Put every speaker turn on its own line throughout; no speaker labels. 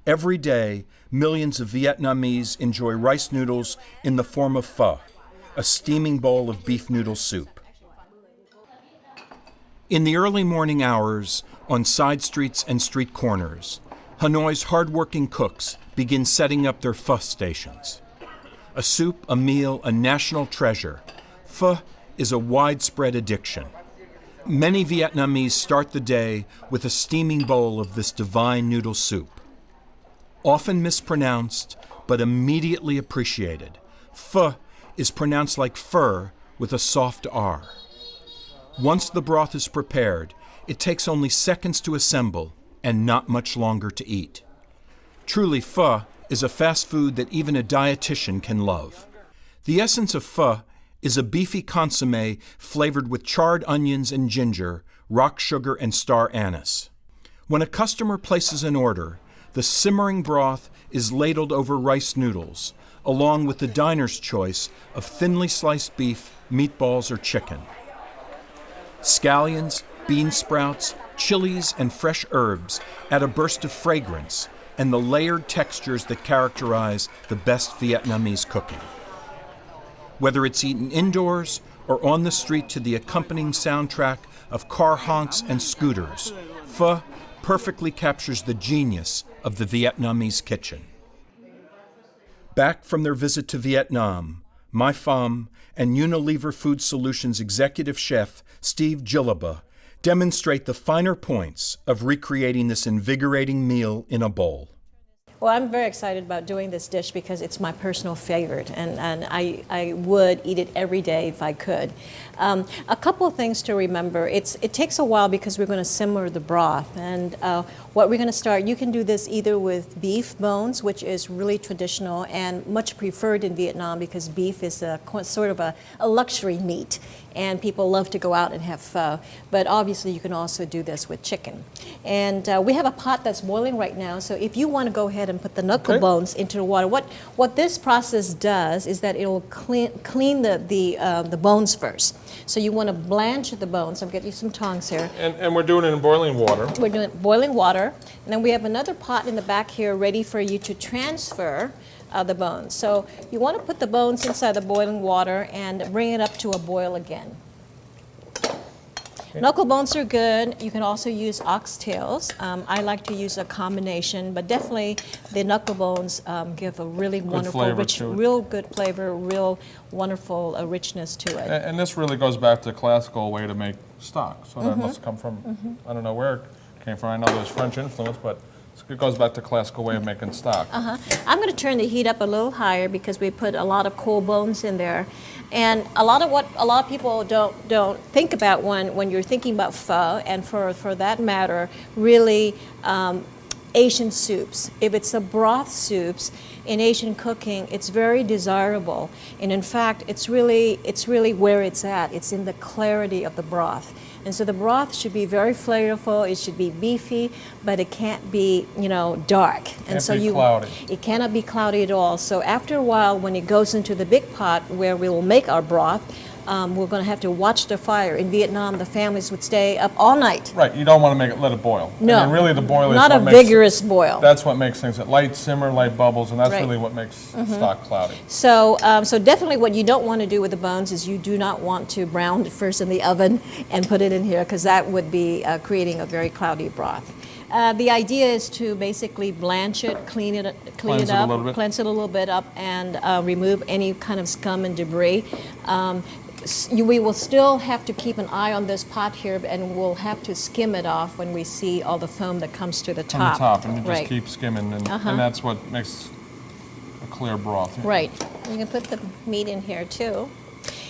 Every day, millions of Vietnamese enjoy rice noodles in the form of pho, a steaming bowl of beef noodle soup. In the early morning hours, on side streets and street corners, Hanoi's hardworking cooks begin setting up their pho stations. A soup, a meal, a national treasure, pho is a widespread addiction. Many Vietnamese start the day with a steaming bowl of this divine noodle soup. Often mispronounced, but immediately appreciated, pho is pronounced like fur with a soft R. Once the broth is prepared, it takes only seconds to assemble and not much longer to eat. Truly, pho is a fast food that even a dietitian can love. The essence of pho is a beefy consommé flavored with charred onions and ginger, rock sugar, and star anise. When a customer places an order, the simmering broth is ladled over rice noodles, along with the diner's choice of thinly sliced beef, meatballs, or chicken. Scallions, bean sprouts, chilies, and fresh herbs add a burst of fragrance and the layered textures that characterize the best Vietnamese cooking. Whether it's eaten indoors or on the street to the accompanying soundtrack of car honks and scooters, pho perfectly captures the genius of the Vietnamese kitchen. Back from their visit to Vietnam, my fam and Unilever Food Solutions executive chef Steve Gillaba demonstrate the finer points of recreating this invigorating meal in a bowl.
Well, I'm very excited about doing this dish because it's my personal favorite, and I would eat it every day if I could. A couple of things to remember. It takes a while because we're going to simmer the broth, and what we're going to start, you can do this either with beef bones, which is really traditional and much preferred in Vietnam because beef is sort of a luxury meat, and people love to go out and have pho. But obviously you can also do this with chicken. And we have a pot that's boiling right now, so if you want to go ahead and put the knuckle bones into the water, what this process does is that it will clean the bones first. So you want to blanch the bones. I'll get you some tongs here.
And we're doing it in boiling water.
We're doing it boiling water. And then we have another pot in the back here ready for you to transfer the bones. So you want to put the bones inside the boiling water and bring it up to a boil again. Knuckle bones are good. You can also use oxtails. I like to use a combination, but definitely the knuckle bones give a really wonderful, rich, real good flavor, real wonderful richness to it.
And this really goes back to the classical way to make stock. So that must come from, I don't know where it came from. I know there's French influence, but it goes back to classical way of making stock.
I'm going to turn the heat up a little higher because we put a lot of cold bones in there. And a lot of people don't think about when you're thinking about pho, and for that matter, really Asian soups. If it's a broth soups in Asian cooking, it's very desirable. And in fact, it's really where it's at. It's in the clarity of the broth. And so the broth should be very flavorful. It should be beefy, but it can't be, dark. And so
cloudy.
It cannot be cloudy at all. So after a while, when it goes into the big pot where we will make our broth, we're going to have to watch the fire. In Vietnam, the families would stay up all night.
Right, you don't want to let it boil.
No,
and really the boil is
not a vigorous boil.
That's what makes things light simmer, light bubbles, and that's really what makes stock cloudy.
So, so definitely what you don't want to do with the bones is you do not want to brown it first in the oven and put it in here, because that would be creating a very cloudy broth. The idea is to basically blanch it, cleanse it a little bit up, and remove any kind of scum and debris. We will still have to keep an eye on this pot here, and we'll have to skim it off when we see all the foam that comes to the top.
On the top, and you just keep skimming, and that's what makes a clear broth.
Right. You can put the meat in here too.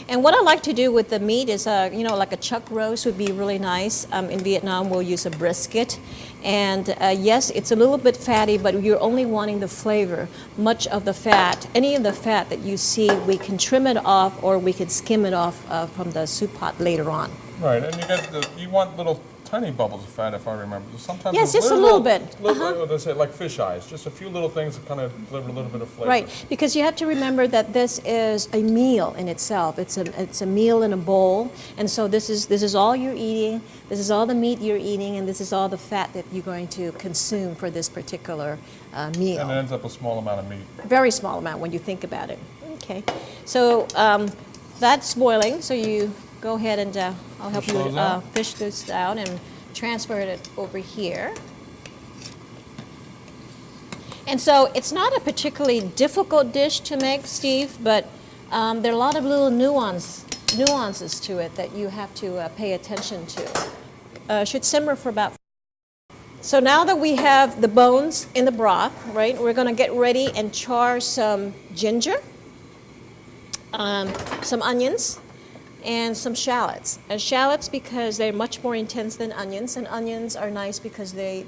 And what I like to do with the meat is, like a chuck roast would be really nice. In Vietnam, we'll use a brisket. And yes, it's a little bit fatty, but you're only wanting the flavor. Much of the fat, any of the fat that you see, we can trim it off, or we can skim it off from the soup pot later on.
Right, and you want little tiny bubbles of fat, if I remember. Sometimes
Yes,
there's
just a little bit.
They say like fish eyes, just a few little things that kind of deliver a little bit of flavor.
Right, because you have to remember that this is a meal in itself. It's a meal in a bowl, and so this is all you're eating. This is all the meat you're eating, and this is all the fat that you're going to consume for this particular meal.
And it ends up a small amount of meat.
Very small amount when you think about it. Okay, so that's boiling. So you go ahead and I'll help you fish this out and transfer it over here. And so it's not a particularly difficult dish to make, Steve, but there are a lot of little nuances to it that you have to pay attention to. Should simmer for about. So now that we have the bones in the broth, right, we're going to get ready and char some ginger, some onions, and some shallots. Shallots because they're much more intense than onions, and onions are nice because they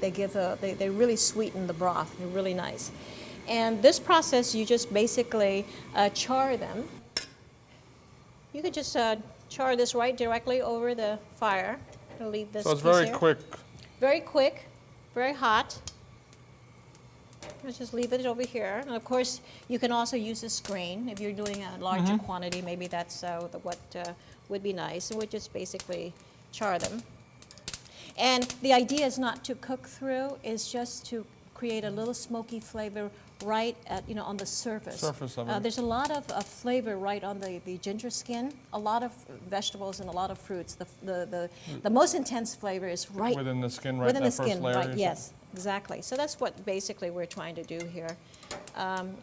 really sweeten the broth. They're really nice. And this process, you just basically char them. You could just char this right directly over the fire. I'll leave this.
So it's very
here.
quick.
Very quick, very hot. Let's just leave it over here. And of course, you can also use a screen if you're doing a larger quantity. Maybe that's what would be nice. And we'll just basically char them. And the idea is not to cook through; is just to create a little smoky flavor right at on the surface.
Surface of it.
There's a lot of flavor right on the ginger skin. A lot of vegetables and a lot of fruits. The most intense flavor is right
Within the skin, right?
within
that
the skin,
first layer,
right?
you
Yes, exactly. So that's what basically we're trying to do here.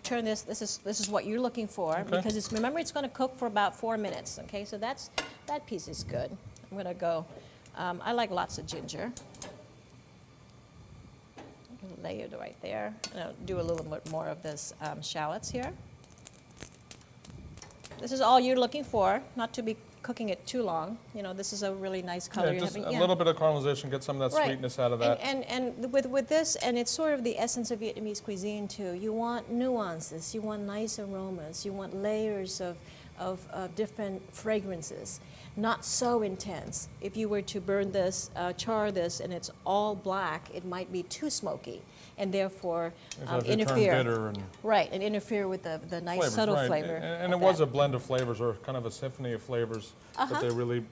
Turn this. This is what you're looking for because remember it's going to cook for about 4 minutes. Okay, so that piece is good. I'm going to go. I like lots of ginger. Lay it right there. And I'll do a little bit more of this shallots here. This is all you're looking for, not to be cooking it too long. This is a really nice color.
Yeah, just a little bit of caramelization, get some of that sweetness out of that.
And with this, and it's sort of the essence of Vietnamese cuisine too. You want nuances, you want nice aromas, you want layers of different fragrances. Not so intense. If you were to burn this, char this, and it's all black, it might be too smoky, and therefore interfere.
Turn bitter and
right, and interfere with the nice
flavors,
subtle
right.
flavor.
And it was a blend of flavors, or kind of a symphony of flavors that they really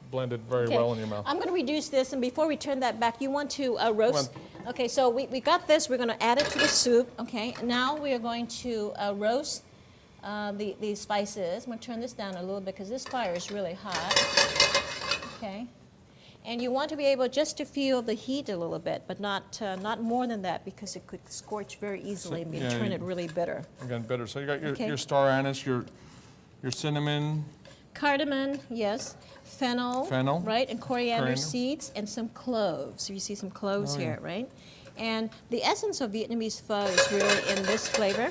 blended very well in your mouth.
I'm going to reduce this, and before we turn that back, you want to roast. Okay, so we got this. We're going to add it to the soup. Okay, now we are going to roast the spices. I'm going to turn this down a little bit because this fire is really hot. Okay, and you want to be able just to feel the heat a little bit, but not more than that because it could scorch very easily and turn it really bitter.
Again, bitter. So you got your star anise, your cinnamon.
Cardamom, yes. Fennel, right? And coriander seeds and some cloves. So you see some cloves here, right? And the essence of Vietnamese pho is really in this flavor,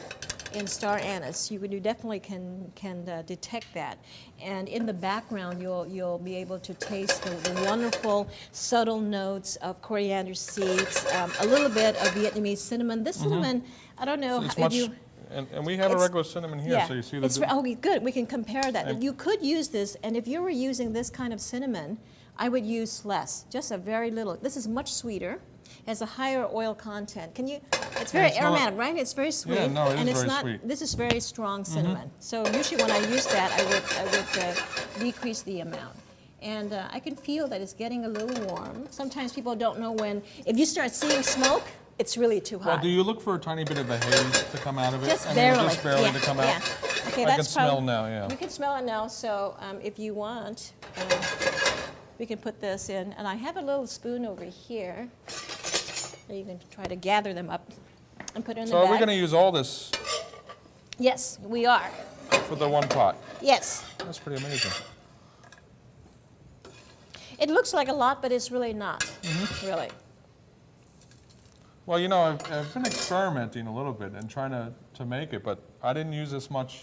in star anise. You definitely can detect that. And in the background, you'll be able to taste the wonderful, subtle notes of coriander seeds, a little bit of Vietnamese cinnamon. This cinnamon, I don't know if you...
And we have a regular cinnamon here, so you see the...
Oh, good. We can compare that. You could use this, and if you were using this kind of cinnamon, I would use less, just a very little. This is much sweeter, has a higher oil content. It's very aromatic, right? It's very sweet.
Yeah, no,
and
it's
very
very sweet.
This is very strong cinnamon. So usually when I use that, I would decrease the amount. And I can feel that it's getting a little warm. Sometimes people don't know when, if you start seeing smoke, it's really too hot.
Well, do you look for a tiny bit of a haze to come out of it?
Just barely.
Just barely to come out?
Okay,
I can smell now, yeah.
You can smell it now, so if you want, we can put this in. And I have a little spoon over here. You can try to gather them up and put it in the bag.
So are we going to use all this?
Yes, we are.
For the one pot?
Yes.
That's pretty amazing.
It looks like a lot, but it's really not, really.
Well, I've been experimenting a little bit and trying to make it, but I didn't use this much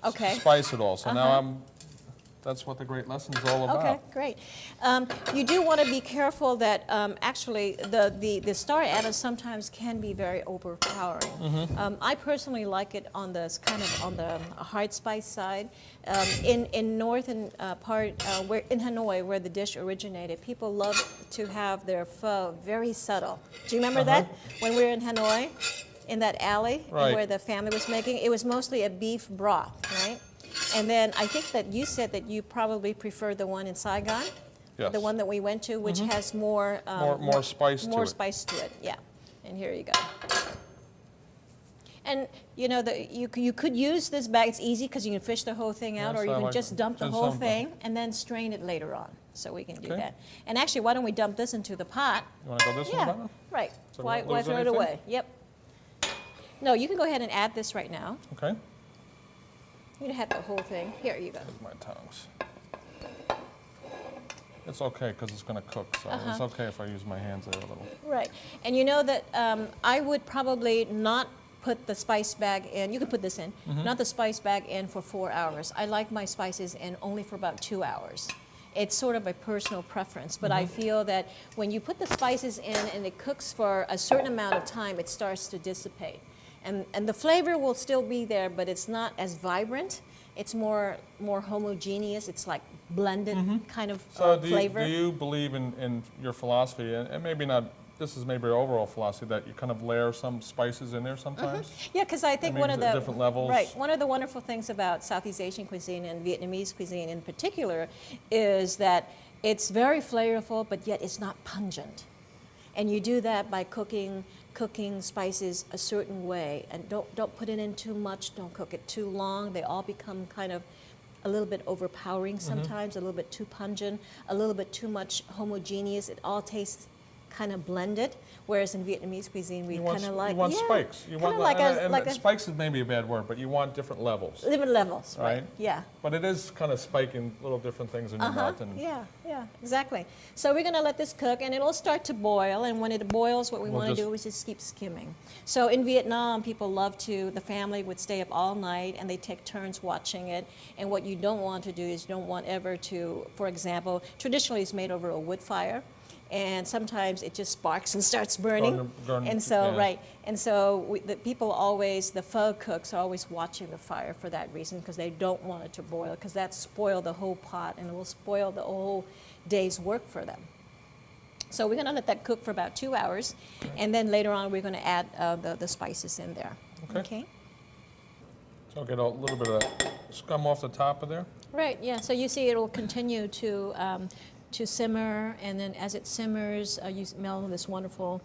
spice at all. So now that's what the great lesson is all about.
Okay, great. You do want to be careful that actually the star anise sometimes can be very overpowering. I personally like it on the kind of on the hard spice side. In northern part, where in Hanoi, where the dish originated, people love to have their pho very subtle. Do you remember that when we were in Hanoi, in that alley
Right.
where the family was making? It was mostly a beef broth, right? And then I think that you said that you probably prefer the one in Saigon,
Yes.
the one that we went to, which has more
More spice to
more
it.
spice to it. Yeah, and here you go. And you know you could use this bag. It's easy because you can fish the whole thing out,
Yes,
or you
I
can
like
just
it.
dump the
Just
whole
dump it.
thing and then strain it later on. So we can do
Okay.
that. And actually, why don't we dump this into the pot?
You want to go this way,
Yeah,
Donna?
right.
So we
Why
don't lose
throw it
anything?
away? Yep. No, you can go ahead and add this right now.
Okay.
You can have the whole thing. Here you go.
Here's my tongs. It's okay because it's going to cook, so it's okay if I use my hands there a little.
Right. And you know that I would probably not put the spice bag in. You could put this in, not the spice bag in for 4 hours. I like my spices in only for about 2 hours. It's sort of a personal preference, but I feel that when you put the spices in and it cooks for a certain amount of time, it starts to dissipate. And the flavor will still be there, but it's not as vibrant. It's more homogeneous. It's like blended kind of
So
flavor.
do you believe in your philosophy, and maybe not, this is maybe your overall philosophy, that you kind of layer some spices in there sometimes?
Yeah, because I think
mean,
one of the
different levels.
right, one of the wonderful things about Southeast Asian cuisine and Vietnamese cuisine in particular is that it's very flavorful, but yet it's not pungent. And you do that by cooking spices a certain way, and don't put it in too much. Don't cook it too long. They all become kind of a little bit overpowering sometimes, a little bit too pungent, a little bit too much homogeneous. It all tastes kind of blended. Whereas in Vietnamese cuisine, we kind of like
you want spikes. You want spikes is maybe a bad word, but you want different levels.
different levels, right?
Right.
Yeah.
But it is kind of spiking little different things in your mouth. And
Yeah, exactly. So we're going to let this cook, and it'll start to boil. And when it boils, what we
We'll
want to
just-
do is just keep skimming. So in Vietnam, people love to. The family would stay up all night, and they take turns watching it. And what you don't want to do is you don't want ever to, for example, traditionally it's made over a wood fire. And sometimes it just sparks and starts burning. And so,
yeah.
right. And so the people always, the pho cooks are always watching the fire for that reason, because they don't want it to boil, because that spoil the whole pot and it will spoil the whole day's work for them. So we're going to let that cook for about 2 hours, and then later on we're going to add the spices in there.
Okay. So I'll get a little bit of that scum off the top of there.
Right. Yeah. So you see, it will continue to simmer, and then as it simmers, you smell this wonderful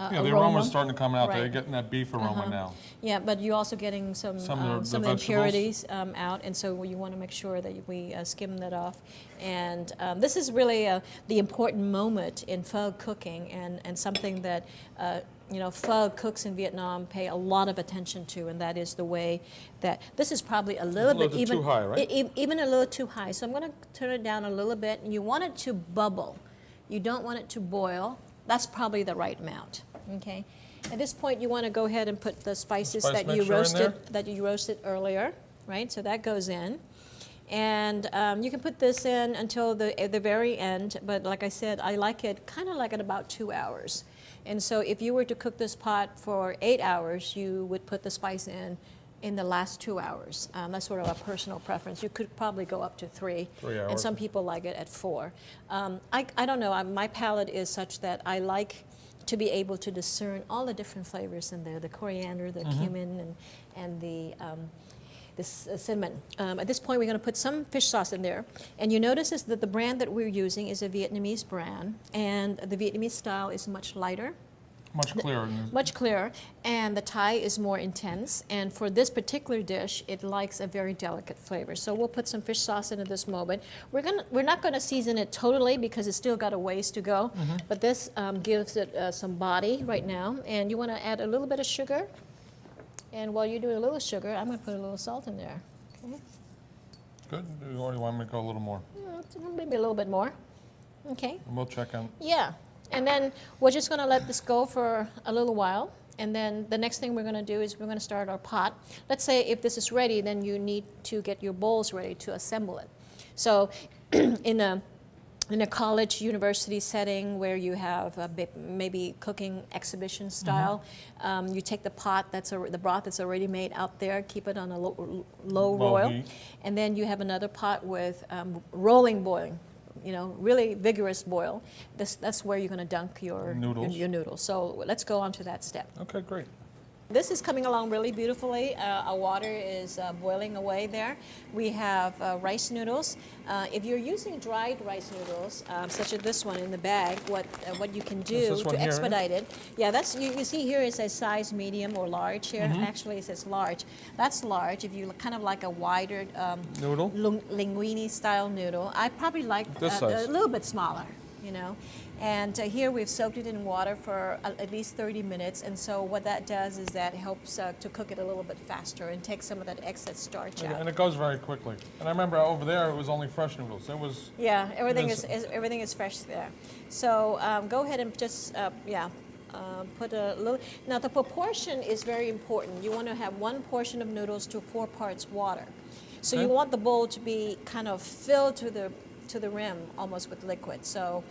Yeah, the aroma's starting to come out there. You're
Right.
getting that beef aroma now.
Yeah, but you're also getting some
Some of the
some
vegetables.
impurities out, and so you want to make sure that we skim that off. And this is really the important moment in pho cooking, and something that pho cooks in Vietnam pay a lot of attention to, and that is the way that this is probably a little bit even
too high, right?
even a little too high. So I'm going to turn it down a little bit, and you want it to bubble. You don't want it to boil. That's probably the right amount. Okay. At this point, you want to go ahead and put the spices
Spice
that you
mixture in
roasted earlier, right? So that goes in, and you can put this in until the very end. But like I said, I like it kind of like at about 2 hours. And so if you were to cook this pot for 8 hours, you would put the spice in the last 2 hours. That's sort of a personal preference. You could probably go up to 3.
3 hours.
And some people like it at 4. I don't know. My palate is such that I like to be able to discern all the different flavors in there, the coriander, the cumin, and the cinnamon. At this point, we're going to put some fish sauce in there. And you notice is that the brand that we're using is a Vietnamese brand, and the Vietnamese style is much lighter.
Much clearer.
Much clearer, and the Thai is more intense. And for this particular dish, it likes a very delicate flavor. So we'll put some fish sauce in at this moment. We're not going to season it totally because it's still got a ways to go. But this gives it some body right now. And you want to add a little bit of sugar. And while you do a little sugar, I'm going to put a little salt in there. Okay.
Good. Or you want me to go a little more?
Maybe a little bit more. Okay.
And we'll check on.
Yeah. And then we're just going to let this go for a little while. And then the next thing we're going to do is we're going to start our pot. Let's say if this is ready, then you need to get your bowls ready to assemble it. So in a college, university setting where you have maybe cooking exhibition style, you take the pot the broth that's already made out there, keep it on a low roil,
heat.
and then you have another pot with rolling boiling, really vigorous boil. That's where you're going to dunk your noodles. So let's go on to that step.
Okay, great.
This is coming along really beautifully. Our water is boiling away there. We have rice noodles. If you're using dried rice noodles, such as this one in the bag, what you can do to expedite it. Yeah, that's you see here it says size medium or large here. Actually, it says large. That's large. If you kind of like a wider
Noodle?
linguine style noodle, I probably like a little bit smaller. And here we've soaked it in water for at least 30 minutes, and so what that does is that helps to cook it a little bit faster and take some of that excess starch out.
And it goes very quickly. And I remember over there it was only fresh noodles. It was
Everything is fresh there. So go ahead and just put a little. Now the proportion is very important. You want to have 1 portion of noodles to 4 parts water. So you want the bowl to be kind of filled to the rim almost with liquid. So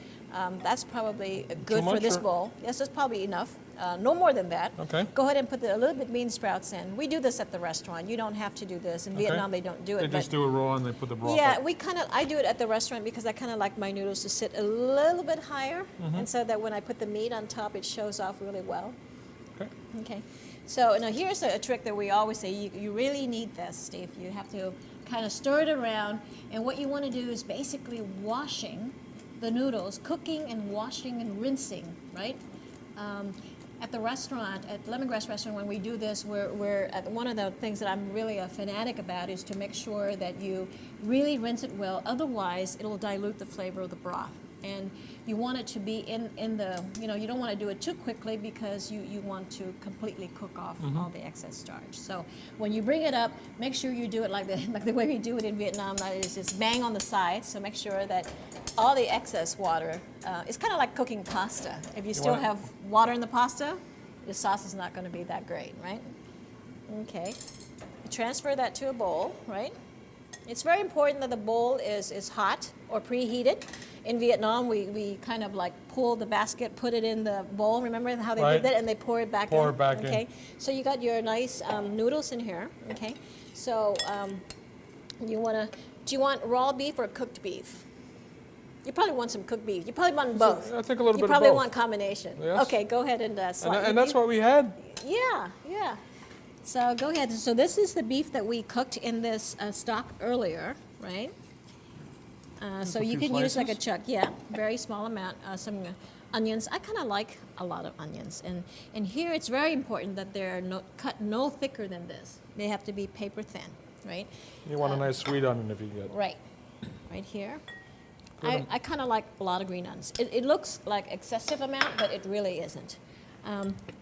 that's probably good for this bowl. Yes, that's probably enough. No more than that.
Okay.
Go ahead and put a little bit bean sprouts in. We do this at the restaurant. You don't have to do this. In Vietnam, they don't do it.
They just do it raw and they put the broth
Yeah,
up.
I do it at the restaurant because I kind of like my noodles to sit a little bit higher, and so that when I put the meat on top, it shows off really well.
Okay.
Okay. So now here's a trick that we always say. You really need this, Steve. You have to kind of stir it around, and what you want to do is basically washing the noodles, cooking and washing and rinsing, right? At the restaurant, at Lemongrass Restaurant, when we do this, one of the things that I'm really a fanatic about is to make sure that you really rinse it well. Otherwise, it'll dilute the flavor of the broth. And you want it to be in the, you don't want to do it too quickly because you want to completely cook off all the excess starch. So when you bring it up, make sure you do it like the way we do it in Vietnam, that is just bang on the sides. So make sure that all the excess water, it's kind of like cooking pasta. If you still have water in the pasta, your sauce is not going to be that great, right? Okay. You transfer that to a bowl, right? It's very important that the bowl is hot or preheated. In Vietnam, we kind of like pull the basket, put it in the bowl. Remember how they did that? And they pour it back in?
Pour it back in.
Okay. So you got your nice noodles in here. Okay. So do you want raw beef or cooked beef? You probably want some cooked beef. You probably want both.
I think a little bit of both.
You probably want combination.
Yes.
Okay, go ahead and
And that's what we had.
Yeah. So go ahead. So this is the beef that we cooked in this stock earlier, right? So you can use like a chuck, very small amount. Some onions. I kind of like a lot of onions, and here it's very important that they're cut no thicker than this. They have to be paper thin, right?
You want a nice sweet onion if you get.
Right here. I kind of like a lot of green onions. It looks like excessive amount, but it really isn't.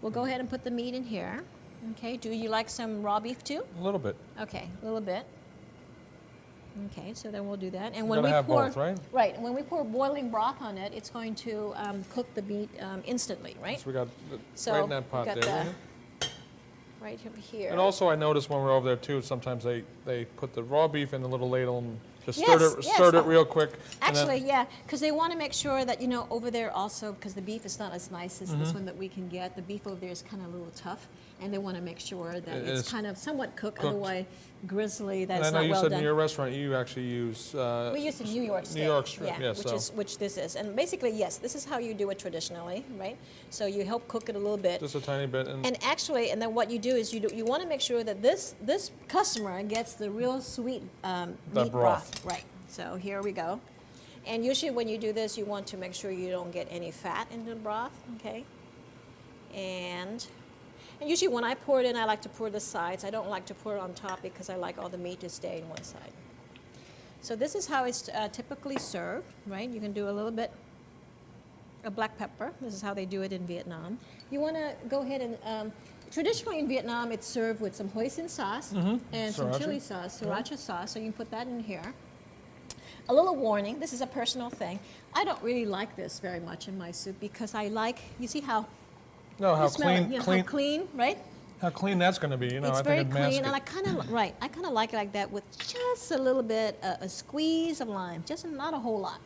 We'll go ahead and put the meat in here. Okay. Do you like some raw beef too?
A little bit.
Okay, a little bit. Okay, so then we'll do that. And
when we pour, both, right?
Right, when we pour boiling broth on it, it's going to cook the meat instantly, right?
So we got right in that pot there.
Right here.
And also, I noticed when we're over there too, sometimes they put the raw beef in the little ladle and just stirred it real quick.
Actually, because they want to make sure that, over there also, because the beef is not as nice as this one that we can get. The beef over there is kind of a little tough, and they want to make sure that it's kind of somewhat cooked. Otherwise, grizzly, that's not well done.
And I know you said in your restaurant you actually use...
we use the New York steak.
New York strip,
which this is. And basically, yes, this is how you do it traditionally, right? So you help cook it a little bit.
Just a tiny bit.
And actually, and then what you do is you want to make sure that this customer gets the real sweet meat broth. Right. So here we go. And usually when you do this, you want to make sure you don't get any fat in the broth, okay? And usually when I pour it in, I like to pour the sides. I don't like to pour it on top because I like all the meat to stay in one side. So this is how it's typically served, right? You can do a little bit of black pepper. This is how they do it in Vietnam. You want to go ahead and, traditionally in Vietnam, it's served with some hoisin sauce and some chili sauce, sriracha sauce, so you can put that in here. A little warning, this is a personal thing. I don't really like this very much in my soup because I like, you see how
how
clean,
clean,
how clean, right?
How clean that's going to be, you know,
It's
I
very
think it'd mask
clean, and I
it.
kind of I kind of like it like that with just a little bit, a squeeze of lime, just not a whole lot.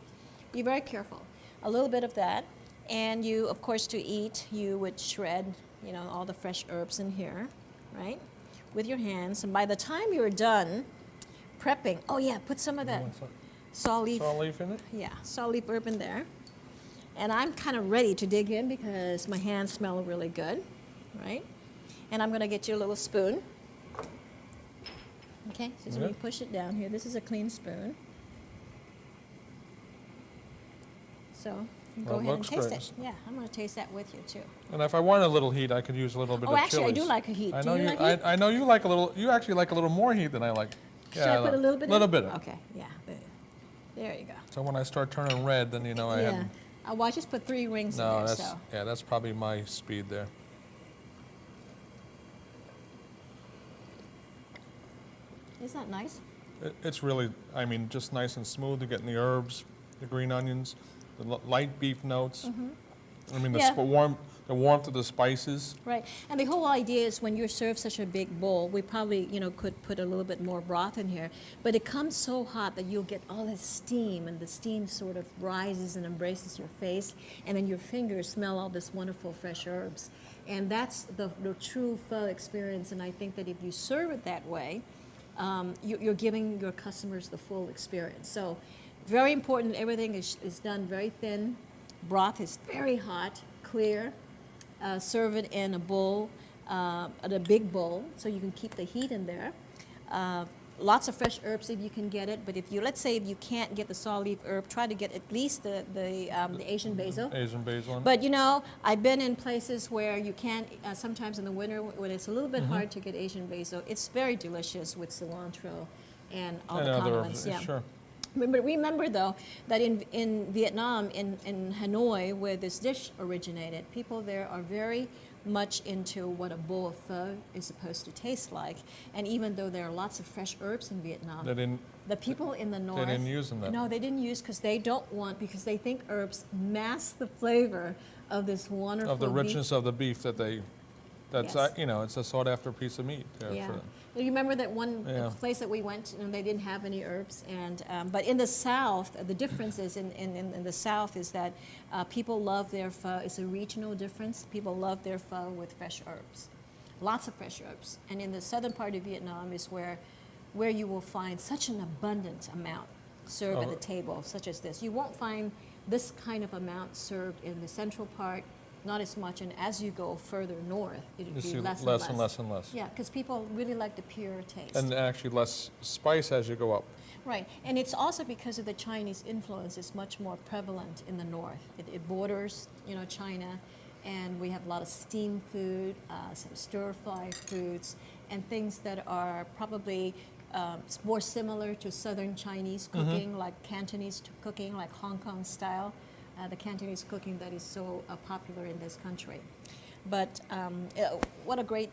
Be very careful. A little bit of that, and you, of course, to eat, you would shred, you know, all the fresh herbs in here, right, with your hands. And by the time you're done prepping, oh yeah, put some of that
What's that?
saw leaf,
Saw leaf in it?
yeah, saw leaf herb in there. And I'm kind of ready to dig in because my hands smell really good, right? And I'm going to get you a little spoon. Okay, so when
Yeah.
you push it down here, this is a clean spoon. So you go
Well, it
ahead and
looks
taste
great.
it. Yeah, I'm going to taste that with you too.
And if I want a little heat, I could use a little bit
Oh,
of
actually, I
chilies.
do like a heat.
I
Do
know
you like heat?
I know you like a little. You actually like a little more heat than I like.
Should I put a little bit
little
in?
bit. Of.
Okay, yeah. There you go.
So when I start turning red, then you know I
Yeah.
had.
Well, I just put 3 rings in
No,
there,
that's
so.
yeah, that's probably my speed there.
Isn't that nice?
It's really, I mean, just nice and smooth. You're getting the herbs, the green onions, the light beef notes. I mean,
Yeah.
the warmth of the spices.
Right, and the whole idea is when you're served such a big bowl, we probably, you know, could put a little bit more broth in here, but it comes so hot that you'll get all this steam, and the steam sort of rises and embraces your face, and then your fingers smell all this wonderful fresh herbs, and that's the true pho experience. And I think that if you serve it that way, you're giving your customers the full experience. So, very important. Everything is done very thin. Broth is very hot, clear. Serve it in a bowl, a big bowl, so you can keep the heat in there. Lots of fresh herbs if you can get it, but let's say if you can't get the saw leaf herb, try to get at least the Asian basil.
Asian basil.
But you know, I've been in places where you can't, sometimes in the winter when it's a little bit hard to get Asian basil, it's very delicious with cilantro and all
and
the
other
condiments.
herbs,
Yeah.
sure.
Remember though that in Vietnam, in Hanoi, where this dish originated, people there are very much into what a bowl of pho is supposed to taste like. And even though there are lots of fresh herbs in Vietnam, the people in the north,
didn't use them then.
No, they didn't use because they think herbs mask the flavor of this wonderful
Of the
beef.
richness of the beef that's
Yes.
you know, it's a sought after piece of meat.
Yeah.
For them.
You remember that one
Yeah.
place that we went and they didn't have any herbs, and but in the South, the difference is in the South is that people love their pho. It's a regional difference. People love their pho with fresh herbs, lots of fresh herbs. And in the southern part of Vietnam is where you will find such an abundant amount served at
Oh.
a table such as this. You won't find this kind of amount served in the central part. Not as much, and as you go further north, it'll
You
be
see
less and
less
less.
and less and less.
Yeah, because people really like the pure taste.
And actually less spice as you go up.
Right, and it's also because of the Chinese influence is much more prevalent in the north. It borders, you know, China, and we have a lot of steamed food, some stir-fry foods, and things that are probably more similar to southern Chinese cooking, like Cantonese cooking, like Hong Kong style. The Cantonese cooking that is so popular in this country. But what a great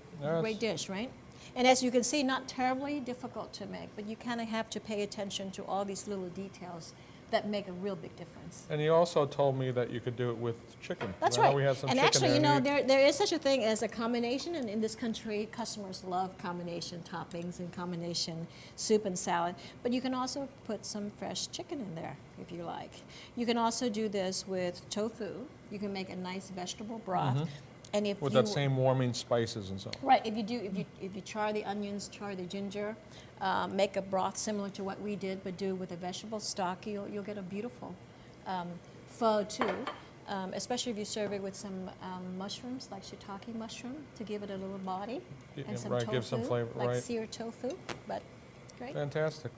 dish, right? And as you can see, not terribly difficult to make, but you kind of have to pay attention to all these little details that make a real big difference.
And you also told me that you could do it with chicken.
That's
I know
right.
We had some
And
chicken
actually, you know,
there.
there is such a thing as a combination, and in this country, customers love combination toppings and combination soup and salad. But you can also put some fresh chicken in there if you like. You can also do this with tofu. You can make a nice vegetable broth. And if
With
you,
that same warming spices and so.
right, if you char the onions, char the ginger, make a broth similar to what we did, but do with a vegetable stock, you'll get a beautiful pho too. Especially if you serve it with some mushrooms, like shiitake mushroom, to give it a little body,
Yeah,
and some
right,
tofu,
give some flavor,
like
right.
seared tofu. But great.
Fantastic.